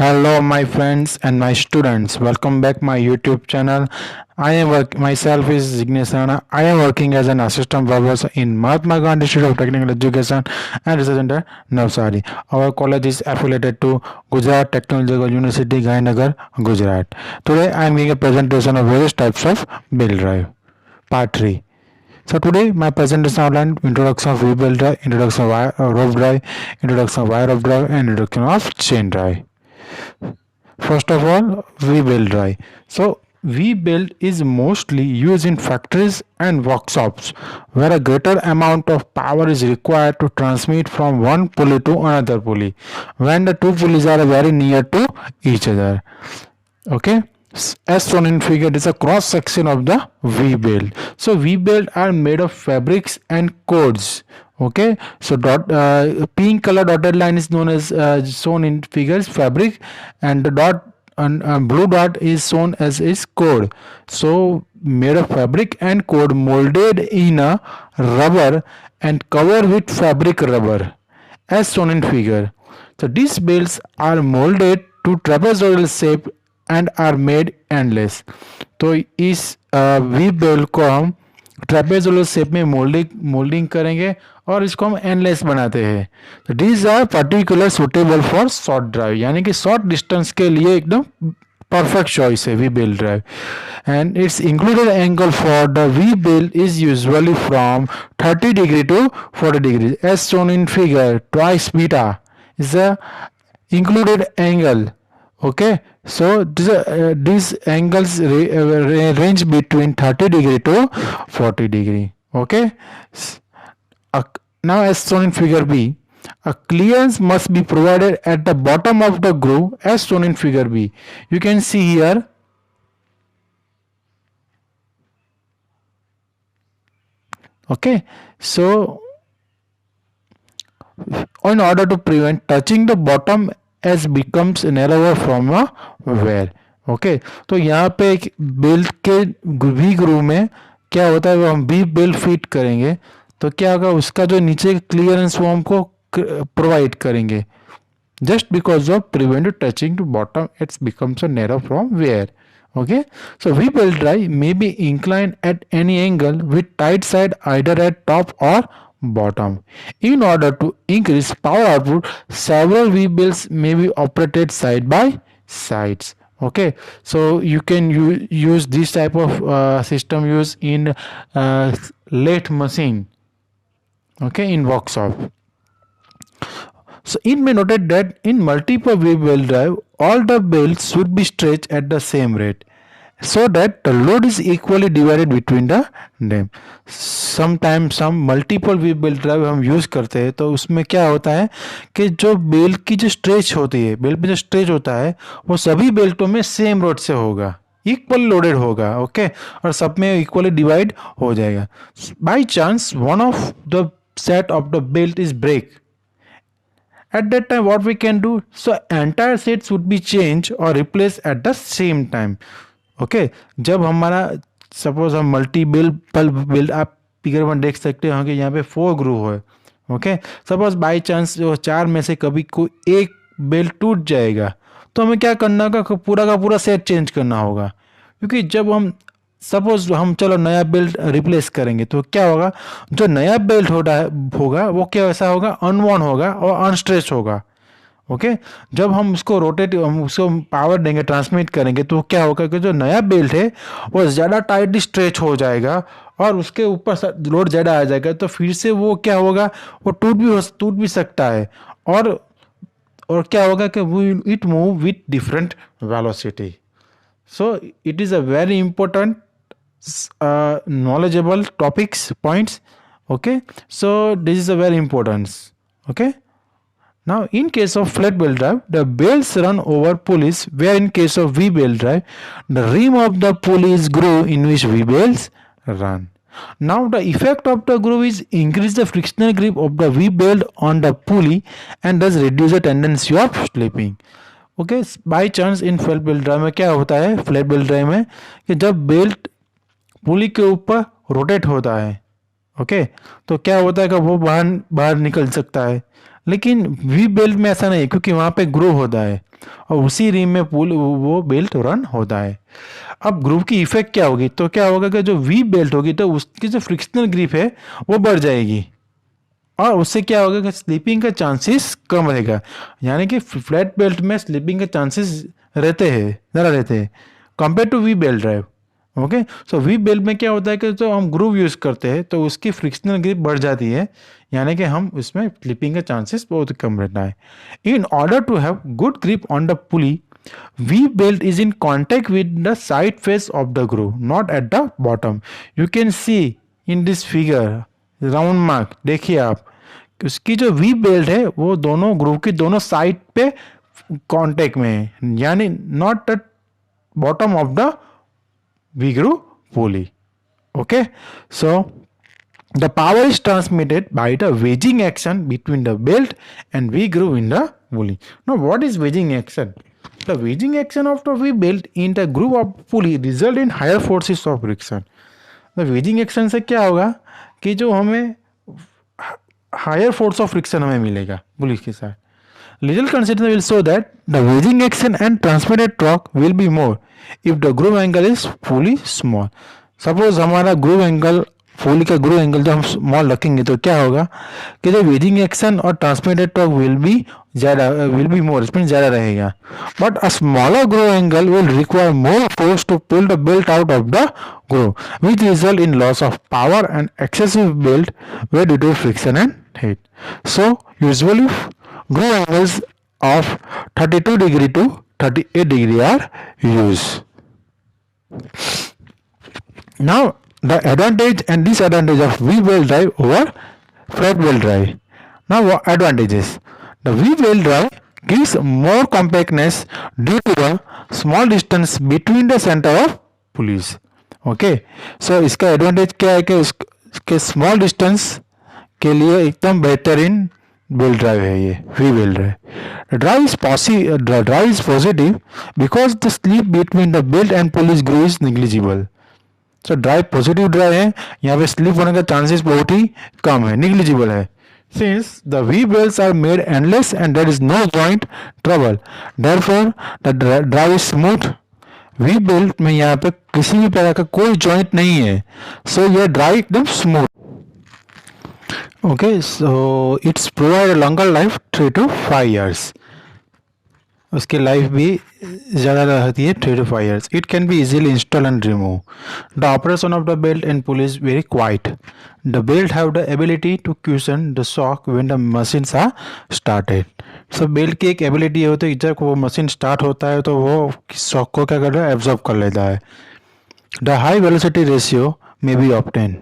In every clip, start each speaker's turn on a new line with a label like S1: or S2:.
S1: Hello, my friends and my students. Welcome back my YouTube channel. Myself is Jignesh Rana. I am working as an assistant professor in Mahatma Gandhi Institute of Technical Education and Research Center, Navsari. Our college is affiliated to Gujarat Technological University, Gandhinagar, Gujarat. Today I am giving a presentation of various types of belt drive. Part 3. So today my presentation outline introduction of V-belt drive, introduction of rope drive, introduction of wire rope drive, and introduction of chain drive. First of all, V-belt drive. So V-belt is mostly used in factories and workshops where a greater amount of power is required to transmit from one pulley to another pulley when the two pulleys are very near to each other. Okay. As shown in figure, it is a cross section of the V-belt. So V-belt are made of fabrics and cords. Okay, so pink color dotted line is known as shown in figures fabric, and the dot and blue dot is shown as is cord. So made of fabric and cord molded in a rubber and covered with fabric rubber as shown in figure. So these belts are molded to trapezoidal shape and are made endless. तो इस we belt को हम trapezoidal shape में moulding करेंगे और इसको हम endless बनाते हैं. तो these are particular suitable for short drive, यानी कि शॉर्ट डिस्टेंस के लिए एकदम परफेक्ट चॉइस है V belt drive. And its included angle for the V belt is usually from 30 degree to 40 degree as shown in figure. Twice beta is the included angle. Okay, so these angles range between 30 degree to 40 degree. Okay, now as shown in figure B, a clearance must be provided at the bottom of the groove as shown in figure B. You can see here okay, so in order to prevent touching the bottom as becomes narrower from a wear. Okay, तो यहाँ पे एक belt के we groove में क्या होता है, वो हम वी बेल्ट फिट करेंगे तो क्या होगा, उसका जो नीचे क्लियरेंस वो हमको प्रोवाइड करेंगे just because of prevented touching to bottom. It becomes a narrow from wear. Okay, so V belt drive may be inclined at any angle with tight side either at top or bottom. In order to increase power output, several V belts may be operated side by sides. Okay, so you can use this type of system used in lathe machine. Okay, in workshop. So it may noted that in multiple V belt drive, all the belts should be stretched at the same rate so that the load is equally divided between the them. Sometimes some multiple V belt drive हम use करते हैं तो उसमें क्या होता है कि जो बेल्ट की जो स्ट्रेच होती है, बेल्ट में जो स्ट्रेच होता है वो सभी बेल्टों में सेम रोड से होगा, इक्वल लोडेड होगा. ओके, और सब में इक्वली डिवाइड हो जाएगा. By chance one of the set of the belt is break. At that time what we can do, so entire sets would be changed or replaced at the same time. Okay, जब हमारा suppose हम multi build आप figure में देख सकते हो कि यहाँ पे 4 ग्रूव है. ओके, सपोज बाई चांस जो 4 में से कभी कोई एक बेल्ट टूट जाएगा तो हमें क्या करना होगा, पूरा का पूरा सेट चेंज करना होगा. क्योंकि जब हम सपोज हम चलो नया बेल्ट रिप्लेस करेंगे तो क्या होगा, जो नया बेल्ट होगा वो क्या वैसा होगा, अनवॉन होगा और अनस्ट्रेच होगा. ओके, जब हम उसको हम उसको पावर देंगे, ट्रांसमिट करेंगे तो क्या होगा कि जो नया बेल्ट है वो ज़्यादा टाइटली स्ट्रेच हो जाएगा और उसके ऊपर लोड ज़्यादा आ जाएगा तो फिर से वो क्या होगा, वो टूट भी सकता है. और क्या होगा कि it move with different velocity. So it is a very important knowledgeable topics points. Okay, so this is a very important. Okay, now in case of flat belt drive, the belts run over pulleys, where in case of V belt drive, the rim of the pulley is groove in which V belts run. Now the effect of the groove is increase the frictional grip of the V belt on the pulley and thus reduce the tendency of slipping. Okay, by chance in flat belt drive में क्या होता है, flat belt drive में कि जब belt pulley के ऊपर rotate होता है, ओके, तो क्या होता है कि वो बाहर निकल सकता है. लेकिन वी बेल्ट में ऐसा नहीं, क्योंकि वहाँ पे ग्रूव होता है और उसी रिम में पुल वो बेल्ट रन होता है। अब ग्रूव की इफेक्ट क्या होगी, तो क्या होगा कि जो वी बेल्ट होगी तो उसकी जो फ्रिक्शनल ग्रिप है वो बढ़ जाएगी और उससे क्या होगा कि स्लिपिंग का चांसेस कम रहेगा। यानी कि फ्लैट बेल्ट में स्लिपिंग के चांसेस रहते हैं, ज़रा रहते हैं compare to V belt drive. Okay, so V belt में क्या होता है कि जो हम ग्रूव यूज़ करते हैं तो उसकी फ्रिक्शनल ग्रिप बढ़ जाती है, यानी कि हम उसमें स्लिपिंग का चांसेस बहुत कम रहता है। In order to have good grip on the pulley, V belt is in contact with the side face of the groove, not at the bottom. You can see in this figure round mark, देखिए आप उसकी जो we belt है वो दोनों groove की दोनों side पे कांटेक्ट में है, यानी not at bottom of the V groove pulley. Okay, so the power is transmitted by the wedging action between the belt and V groove in the pulley. Now, what is wedging action? The wedging action of the V belt in the groove of pulley result in higher forces of friction. The wedging action से क्या होगा कि जो हमें higher force of friction हमें मिलेगा पुली के साथ। Little consideration will show that the wedging action and transmitted torque will be more if the groove angle is fully small. Suppose हमारा ग्रूव एंगल पुली का ग्रूव एंगल जो हम स्मॉल रखेंगे तो क्या होगा कि जो वेजिंग एक्शन और transmitted torque will be more, इसमें ज़्यादा रहेगा। But a smaller groove angle will require more force to pull the belt out of the groove, which result in loss of power and excessive belt wear due to friction and heat. So usually groove angles of 32 degree to 38 degree are used. Now the advantage and disadvantage of V-belt drive over flat belt drive. Now what advantages? The V-belt drive gives more compactness due to the small distance between the center of pulleys. Okay, so इसका advantage क्या है कि उसके small distance के लिए एकदम बेहतरीन belt drive है ये we belt drive. Drive is positive because the slip between the belt and pulleys groove is negligible. So drive positive drive है, यहाँ पे स्लिप होने का चांसेस बहुत ही कम है, निग्लिजिबल है। Since the V belts are made endless and there is no joint trouble, therefore the drive is smooth. V belt में यहाँ पे किसी भी प्रकार का कोई जॉइंट नहीं है, सो यह ड्राइव एकदम smooth. Okay, so it's provide a longer life 3 to 5 years. उसकी लाइफ भी ज़्यादा रहती है 3 to 5 years. It can be easily installed and removed. The operation of the belt and pulley is very quiet. The belt have the ability to cushion the shock when the machines are started. So belt की एक ability होती है कि जब वो machine start होता है तो वो शॉक को क्या करता है, एब्जॉर्ब कर लेता है। The high velocity ratio may be obtained.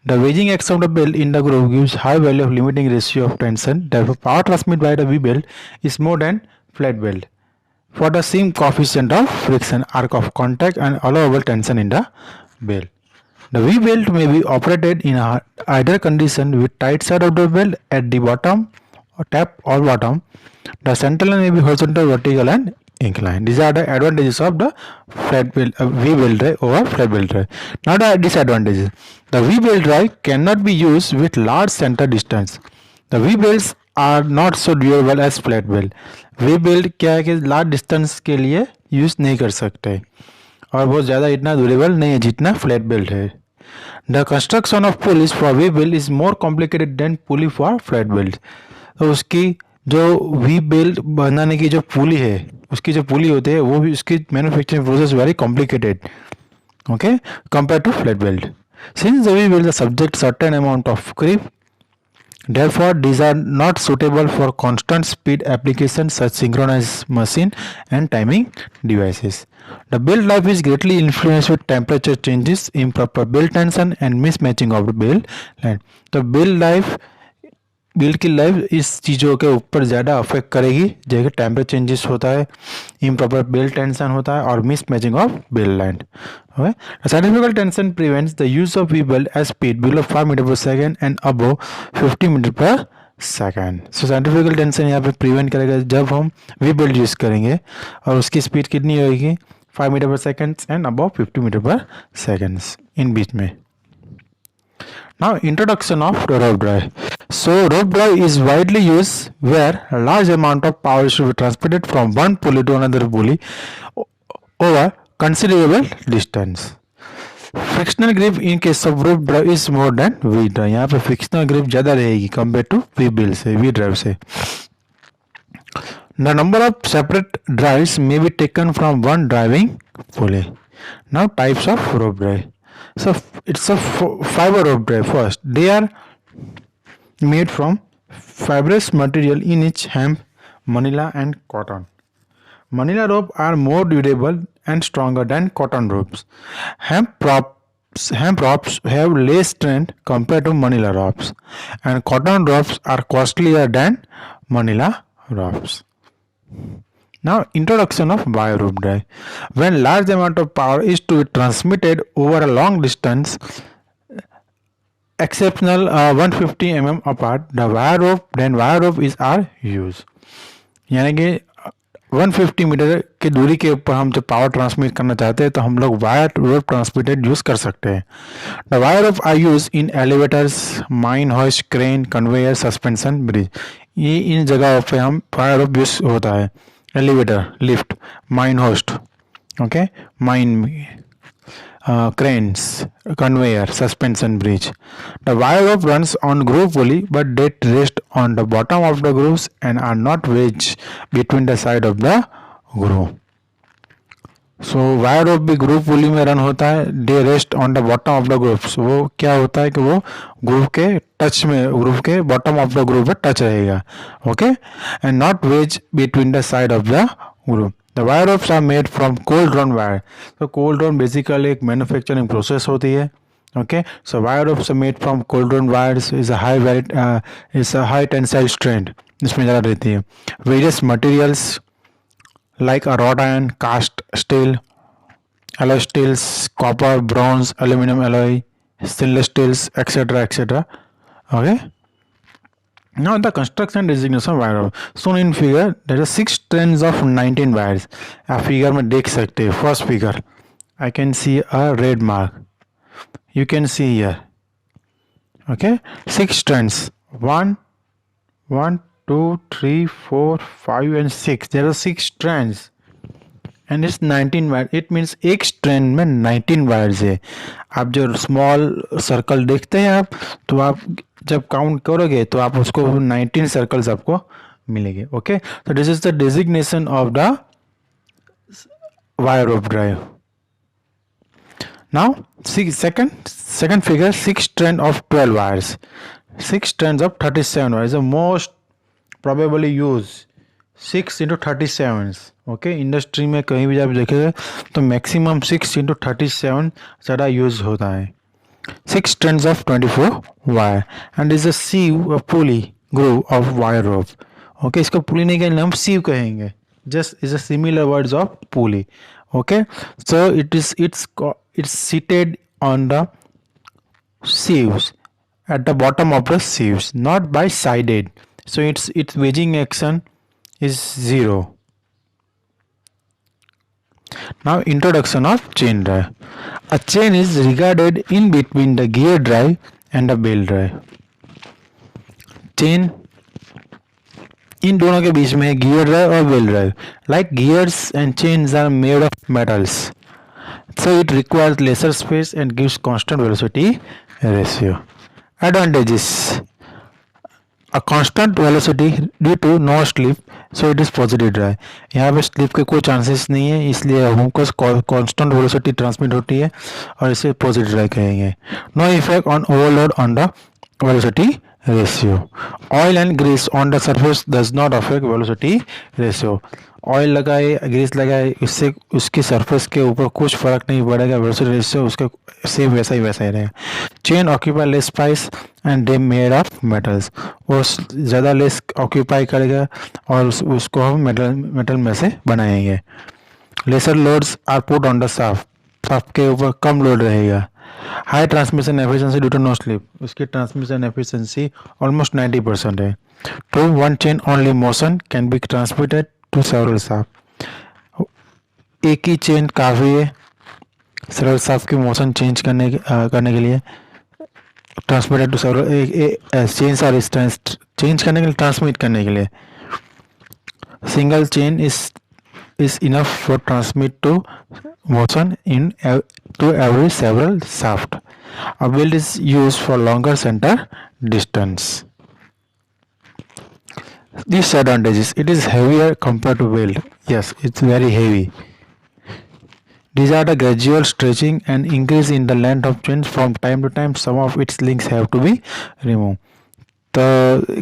S1: The wedging action of the belt in the groove gives high value of limiting ratio of tension. Therefore, power transmitted by the V belt is more than flat belt. For the same coefficient of friction, arc of contact, and allowable tension in the belt. The V belt may be operated in either condition with tight side of the belt at the bottom, or top or bottom. The central line may be horizontal, vertical, and incline. These are the advantages of the flat belt V belt drive over flat belt drive. Now the disadvantages. The V belt drive cannot be used with large center distance. The V belts are not so durable as flat belt. V belt क्या है कि large distance के लिए use नहीं कर सकते और बहुत ज़्यादा इतना ड्यूरेबल नहीं है जितना फ्लैट बेल्ट है। The construction of pulleys for V belt is more complicated than pulley for flat belt. तो उसकी जो वी बेल्ट बनाने की जो पुली है, उसकी जो पुली होती है वो भी उसकी manufacturing process very complicated, okay, compare to flat belt. Since the V belt the subject certain amount of creep, therefore these are not suitable for constant speed applications such synchronized machine and timing devices. The belt life is greatly influenced with temperature changes, improper belt tension and mismatching of the belt line. तो belt की life इस चीज़ों के ऊपर ज़्यादा affect करेगी, जैसे temperature changes होता है, इम्प्रॉपर बेल्ट टेंशन होता है और mismatching of belt line. Centrifugal tension prevents the use of V belt at speed below 5 metre per second and above 50 metre per second. So centrifugal tension यहाँ पे prevent करेगा जब हम वी बेल्ट यूज़ करेंगे और उसकी स्पीड कितनी होगी, 5 metre per second and above 50 metre per second in बीच में। Now introduction of rope drive. So rope drive is widely used where a large amount of power should be transmitted from one pulley to another pulley over considerable distance. Frictional grip in case of rope drive is more than V drive. यहाँ पे frictional grip ज़्यादा रहेगी compare to V drive से. The number of separate drives may be taken from one driving pulley. Now types of rope drive. So it's a fiber rope drive first. They are made from fibrous material in each hemp, manila and cotton. Manila ropes are more durable and stronger than cotton ropes. Hemp ropes have less strength compared to manila ropes, and cotton ropes are costlier than manila ropes. Now, introduction of wire rope drive. When large amount of power is to be transmitted over a long distance, exceptional 150 mm apart, the wire rope is are used. यानी कि 150 metre की दूरी के ऊपर हम जब power transmit करना चाहते हैं तो हम लोग वायर रोप ट्रांसमिटेड यूज कर सकते हैं. The wire rope are use in elevators, mine hoist, crane, conveyor, suspension bridge. ये इन जगहों पे हम वायर रोप यूज होता है. Elevator, lift, mine host, okay, mine, cranes, conveyor, suspension bridge. The wire rope runs on groove pulley but they rest on the bottom of the grooves and are not wedged between the side of the groove. So wire rope भी groove pulley में run होता है. They rest on the bottom of the grooves. वो क्या होता है कि वो groove के टच में, groove के bottom of the groove पे टच रहेगा, okay, and not wedged between the side of the groove. The wire ropes are made from cold drawn wire. So cold drawn basically एक manufacturing process होती है. Okay, so wire ropes are made from cold drawn wires. is a high tensile strength. इसमें ज़्यादा रहती है. Various materials like a wrought iron, cast steel, alloy steels, copper, bronze, aluminum alloy, stainless steels, etc., etc. Okay. Now the construction designation of wire rope. Shown in figure, there are 6 strands of 19 wires. आप figure में देख सकते हैं. First figure, I can see a red mark. You can see here. Okay, 6 strands. 1, 2, 3, 4, 5 and 6. There are 6 strands. And it's 19 wires. It means एक strand में 19 wires है. आप जो small circle देखते हैं आप, तो आप जब काउंट करोगे तो आप उसको 19 सर्कल्स आपको मिलेंगे. ओके, तो this is the designation of the wire rope drive. Now second figure, 6 strand of 12 wires, 6 strands of 37 wires. The most probably use 6 into 37. Okay, industry में कहीं भी आप देखेंगे तो मैक्सिमम 6 into 37 ज़्यादा यूज होता है. 6 strands of 24 wire and is a sieve, a pulley groove of wire rope. Okay, इसको pulley नहीं कहेंगे, हम sieve कहेंगे. Just is a similar words of pulley. Okay, so it's seated on the sieves at the bottom of the sieves, not by sided. So its wedging action is 0. Now introduction of chain drive. A chain is regarded in between the gear drive and the belt drive. Chain इन दोनों के बीच में gear drive और belt drive. Like gears and chains are made of metals, so it requires lesser space and gives constant velocity ratio. Advantages: a constant velocity due to no slip, so it is positive drive. यहाँ pay slip के कोई chances नहीं है, इसलिए हमको constant velocity transmit होती है और इसे पॉजिटिव ड्राइव कहेंगे. No effect on overload on the velocity ratio. Oil and grease on the surface does not affect velocity ratio. Oil लगाए, ग्रीस लगाए, इससे उसकी सरफेस के ऊपर कुछ फर्क नहीं पड़ेगा. वेलोसिटी रेशियो उसका सेम वैसा ही रहेगा. Chain occupy less space and they made of metals. वो ज़्यादा लेस ऑक्यूपाई करेगा और उसको हम मेटल में से बनाएंगे. Lesser loads are put on the shaft के ऊपर कम लोड रहेगा. High transmission efficiency due to no slip. उसकी ट्रांसमिशन एफिशिएंसी ऑलमोस्ट 90% है. To one chain only motion can be transmitted to several shaft. एक ही चेन काफ़ी है सेवरल शाफ्ट की मोशन चेंज करने के लिए. Transmitted to several chains are change करने के लिए, ट्रांसमिट करने के लिए single chain is enough for transmit to motion to every several shaft. A weld is used for longer center distance. Disadvantages: it is heavier compared to weld. Yes, it's very heavy. These are the gradual stretching and increase in the length of chain. From time to time some of its links have to be removed. तो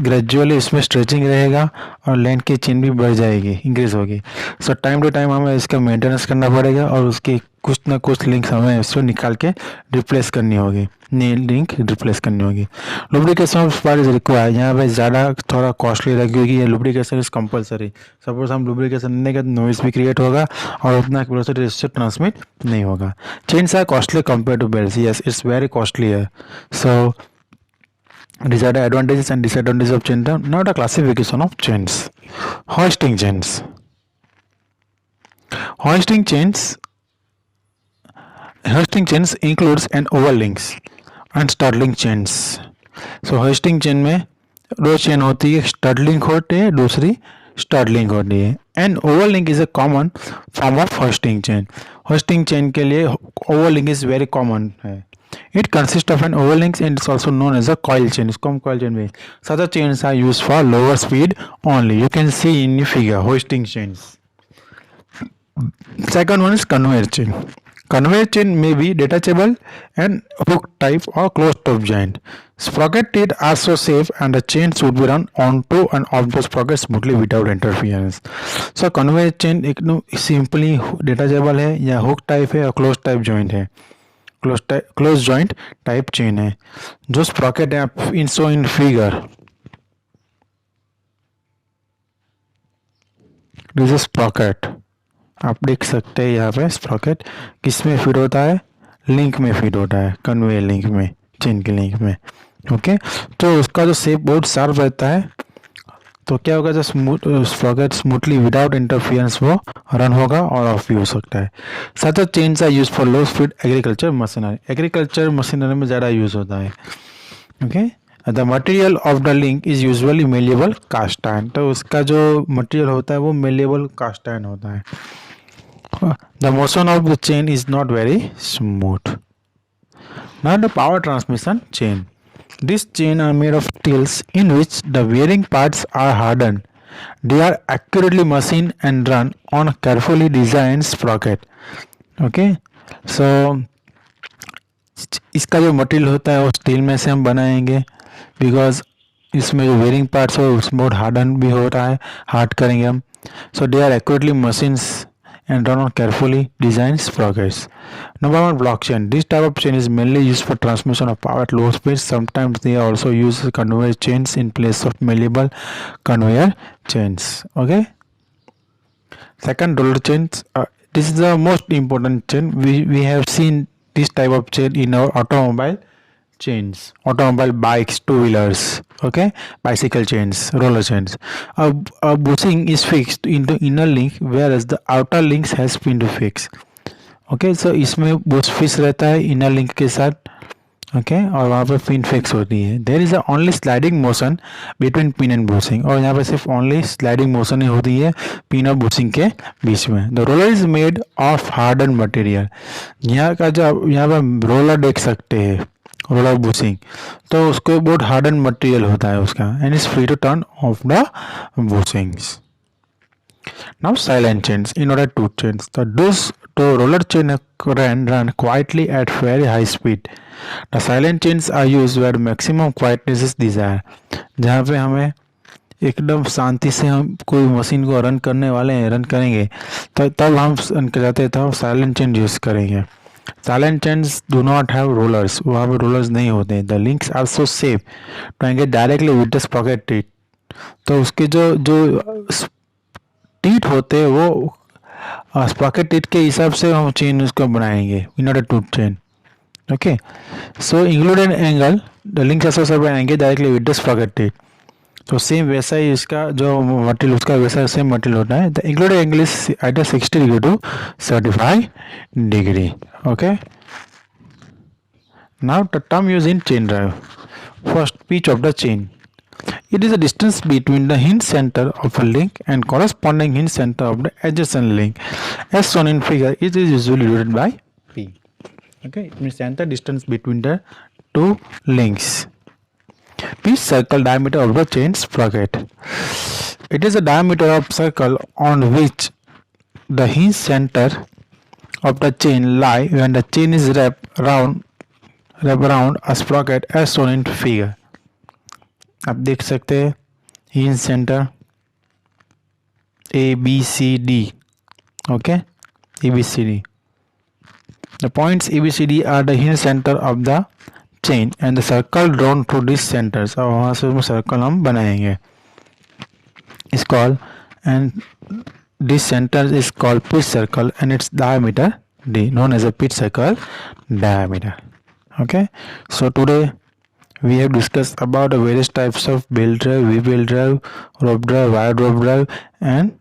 S1: gradually इसमें stretching रहेगा और length की chain भी बढ़ जाएगी, increase होगी. सो time to time हमें इसका मेंटेनेंस करना पड़ेगा और उसकी कुछ ना कुछ लिंक्स हमें इसको निकाल के रिप्लेस करनी होगी, नई लिंक रिप्लेस करनी होगी. Lubrication of part is required. यहाँ पे ज़्यादा थोड़ा कॉस्टली रहेगा क्योंकि ये लुब्रिकेशन इज कंपलसरी. सपोज हम लुब्रिकेशन नहीं करें तो नॉइस भी क्रिएट होगा और उतना वेलोसिटी इससे ट्रांसमिट नहीं होगा. Chains are costly compare to belts. Yes, it's very costly है. So these are the advantages and disadvantages of chain. Now the classification of chains. Hoisting chains. Hoisting chains includes an oval links and stirling chains. So hoisting chain में दो chain होती है, Stirling होती है, दूसरी Stirling होती है. And Oval link is a common form of hosting chain. Hosting chain के लिए Oval link is very common है. It consists of an oval link and is also known as a coil chain. इसको हम coil chain में. Such chains are used for lower speed only. You can see in the figure hoisting chains. Second one is conveyor chain. Conveyor chain may be detachable and hook type or closed top joint. Sprocket teeth are so safe and the chain should be run onto and off the sprocket smoothly without interference. So conveyor chain एक simply detachable है या hook type है या closed type joint है. Close joint type chain है. जो sprocket है आप इंसो in figure, this is sprocket. आप देख सकते हैं यहाँ पे स्प्रॉकेट किस में फिट होता है, लिंक में फिट होता है, कन्वेयर लिंक में, चेन के लिंक में. ओके, तो उसका जो शेप बहुत शार्प रहता है. तो क्या होगा, जो स्प्रॉकेट स्मूथली विदाउट इंटरफियरेंस वो रन होगा और ऑफ भी हो सकता है. Such chains are use for low speed agriculture machinery. Agriculture machinery में ज़्यादा यूज होता है. Okay, the material of the link is usually malleable cast iron. तो उसका जो मटेरियल होता है वो मेलेबल कास्ट आयरन होता है. The motion of the chain is not very smooth. Now the power transmission chain. These chains are made of steels in which the bearing parts are hardened. They are accurately machined and run on a carefully designed sprocket. Okay, so इसका जो material होता है वो steel में से हम बनाएंगे because इसमें जो बेयरिंग पार्ट्स है उसमें बहुत हार्डन भी हो रहा है, हार्ड करेंगे हम. So they are accurately machines and run on carefully designed sprockets. Number one, block chain. This type of chain is mainly used for transmission of power at low speed. Sometimes they also use conveyor chains in place of malleable conveyor chains. Okay. Second, roller chains. This is the most important chain. We have seen this type of chain in our automobile chains, automobile bikes, two-wheelers. Okay, bicycle chains, roller chains. A bushing is fixed into inner link whereas the outer links has been fixed. Okay, so इसमें Bush fix रहता है inner link के साथ. Okay, और वहाँ पे pin fix होती है. There is a only sliding motion between pin and bushing. और यहाँ पे सिर्फ ओनली स्लाइडिंग मोशन ही होती है पिन और बुशिंग के बीच में. The roller is made of harden material. यहाँ का जो यहाँ पे रोलर देख सकते हैं, रोलर बुशिंग, तो उसको बहुत हार्डन मटेरियल होता है उसका. And is free to turn off the bushings. Now silent chains. In order to chains, the roller chain run quietly at very high speed. The silent chains are used where maximum quietness is desired. जहाँ पे हमें एकदम शांति से हम कोई machine को run करने वाले हैं, रन करेंगे तो तब हम रन कर जाते हैं, तब साइलेंट चेन यूज़ करेंगे. Silent chains do not have rollers. वहाँ पे रोलर्स नहीं होते. The links are so safe to engage directly with the sprocket teeth. तो उसके जो टीथ होते हैं वो स्प्रॉकेट टीथ के हिसाब से हम चेन उसको बनाएंगे in order to chain. Okay, so include an angle, the links are so engage directly with the sprocket teeth. तो सेम वैसा ही इसका जो मटेरियल उसका वैसा सेम मटेरियल होता है. The include angle is at 60 degree to 75 degree. Okay, Now the term used in chain drive. First, pitch of the chain. It is the distance between the hinge center of a link and corresponding hinge center of the adjacent link. As shown in figure, it is usually denoted by P. Okay, it means center distance between the two links. Pitch circle diameter of the chain sprocket. It is the diameter of circle on which the hinge center of the chain lie when the chain is wrapped around a sprocket as shown in figure. आप देख सकते हैं hinge centre ABCD. Okay, ABCD. The points ABCD are the hinge center of the chain and the circle drawn through these centers. और वहाँ से circle हम बनाएंगे. Is called, and this center is called pitch circle and its diameter D, known as a pitch circle diameter. Okay, so today we have discussed about the various types of belt drive, V-belt drive, rope drive, wire rope drive, and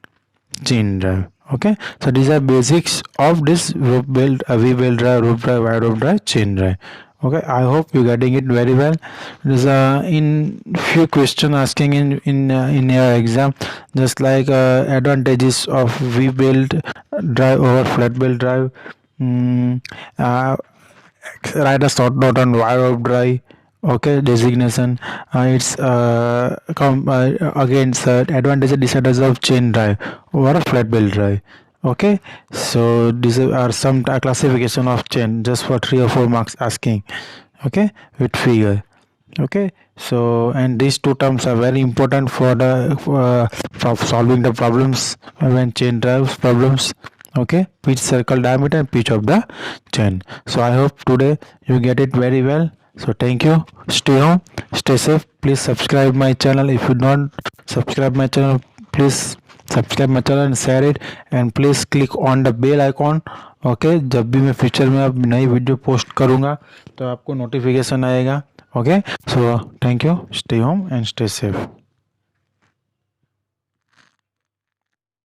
S1: chain drive. Okay, so these are basics of this rope belt, V-belt drive, rope drive, wire rope drive, chain drive. Okay, I hope you getting it very well. There's in few question asking in your exam, just like advantages of V-belt drive over flat belt drive, write a short note on wire rope drive. Okay, designation. It's against advantage and disadvantages of chain drive over a flat belt drive. Okay, so these are some classification of chain, just for 3 or 4 marks asking. Okay, with figure. Okay, so and these two terms are very important for the for solving the problems when chain drives problems. Okay, pitch circle diameter and pitch of the chain. So I hope today you get it very well. So thank you. Stay home, stay safe. Please subscribe my channel. If you don't subscribe my channel, please subscribe my channel and share it, and please click on the bell icon. Okay, जब भी मैं future में अब नई video post करूँगा तो आपको notification आएगा. Okay, so thank you. Stay home and stay safe.